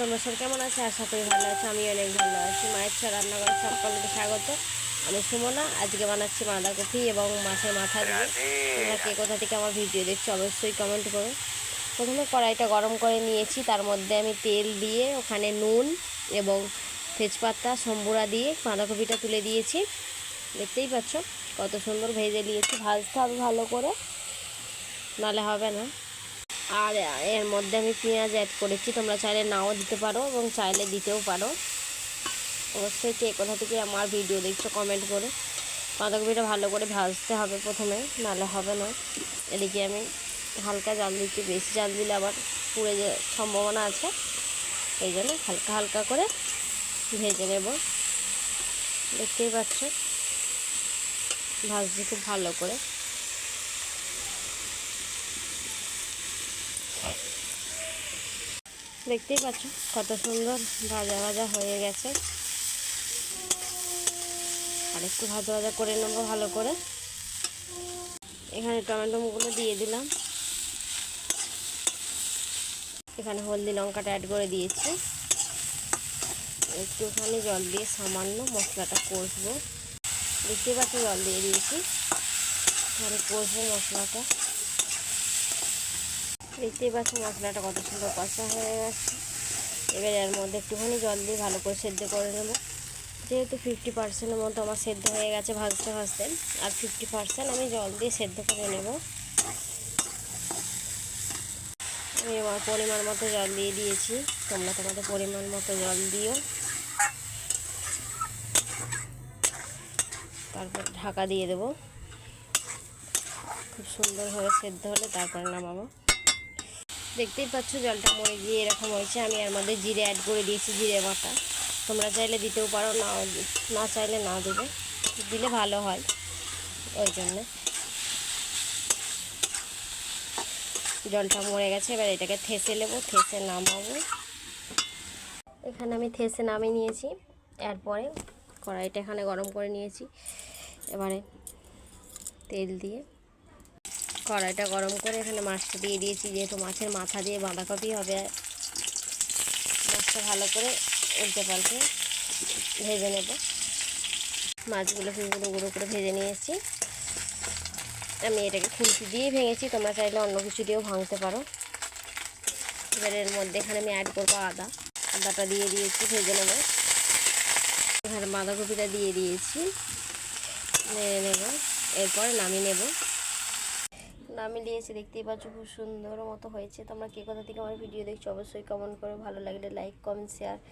তোমরা সব কেমন আছে? আশা করি ভালো আছো। আমি অনেক ভালো আছি। মায়ের ছা রান্নাঘরে সকলকে স্বাগত। আমি সুমনা। আজকে বানাচ্ছি বাঁধাকপি এবং মাছের মাথা দিয়ে। তোমরা কে কোথা থেকে আমার ভিডিও দেখছো অবশ্যই কমেন্ট করো। প্রথমে কড়াইটা গরম করে নিয়েছি, তার মধ্যে আমি তেল দিয়ে ওখানে নুন এবং তেজপাতা সম্বুরা দিয়ে বাঁধাকপিটা তুলে দিয়েছি। দেখতেই পাচ্ছ কত সুন্দর ভেজে নিয়েছি। ভাজতে হবে ভালো করে, নাহলে হবে না। আর এর মধ্যে আমি পেঁয়াজ অ্যাড করেছি, তোমরা চাইলে নাও দিতে পারো এবং চাইলে দিতেও পারো। অবশ্যই কে কোথা থেকে আমার ভিডিও দেখছো কমেন্ট করে। বাঁধাকপিটা ভালো করে ভাজতে হবে প্রথমে, নাহলে হবে না। এদিকে আমি হালকা জাল দিচ্ছি, বেশি জাল দিলে আবার পুড়ে যাওয়ার সম্ভাবনা আছে, এই জন্য হালকা হালকা করে ভেজে নেব। দেখতেই পাচ্ছ ভাজছি খুব ভালো করে। দেখতেই পাচ্ছ কত সুন্দর ভাজা ভাজা হয়ে গেছে। আর একটু ভাজা ভাজা করে নেবো ভালো করে। এখানে টমেটোগুলো দিয়ে দিলাম, এখানে হলদি লঙ্কাটা অ্যাড করে দিয়েছি। একটুখানি জল দিয়ে সামান্য মশলাটা কষবো। দেখতেই পাচ্ছ জল দিয়ে দিয়েছি, এখানে কষবো মশলাটা। দেখতেই পাচ্ছ মশলাটা কত সুন্দর কষা হয়ে গেছে। এবার এর মধ্যে একটুখানি জল দিয়ে ভালো করে সেদ্ধ করে নেব। যেহেতু 50% মতো আমার সেদ্ধ হয়ে গেছে ভাজতে ভাজতে, আর 50% আমি জল দিয়ে সেদ্ধ করে নেব। আমি আমার পরিমাণ মতো জল দিয়ে দিয়েছি, তোমরা তোমাদের পরিমাণ মতো জল দিও। তারপর ঢাকা দিয়ে দেবো, খুব সুন্দরভাবে সেদ্ধ হলে তারপরে নামাবো। দেখতেই পাচ্ছ জলটা মরে গিয়ে এরকম হয়েছে। আমি এর মধ্যে জিরে অ্যাড করে দিয়েছি, জিরে বাটা। তোমরা চাইলে দিতেও পারো, না চাইলে না দেবে, দিলে ভালো হয় ওই জন্যে। জলটা মরে গেছে, এবার এটাকে থেসে নেবো, থেসে নামাবো। এখানে আমি থেসে নামিয়ে নিয়েছি। এরপরে কড়াইটা এখানে গরম করে নিয়েছি। এবারে তেল দিয়ে কড়াইটা গরম করে এখানে মাছটা দিয়ে দিয়েছি। যেহেতু মাছের মাথা দিয়ে বাঁধাকপি হবে, মাছটা ভালো করে উল্টে পাল্টে ভেজে নেব। মাছগুলো গুঁড়ো গুঁড়ো করে ভেজে নিয়েছি। আমি এটাকে খুন্তি দিয়ে ভেঙেছি, তোমরা চাইলে অন্য কিছু দিয়েও ভাঙতে পারো। এবার এর মধ্যে এখানে আমি অ্যাড করবো আদাটা দিয়ে দিয়েছি, ভেজে নেব। এখানে বাঁধাকপিটা দিয়ে দিয়েছি, নেড়ে নেব। এরপর নামিয়ে নেব। নামিয়ে দিয়েছি, দেখতেই পাচ্ছ খুব সুন্দর মতো হয়েছে। তোমরা কে কোথা থেকে আমার ভিডিও দেখছো অবশ্যই কমেন্ট করো। ভালো লাগলে লাইক কমেন্ট শেয়ার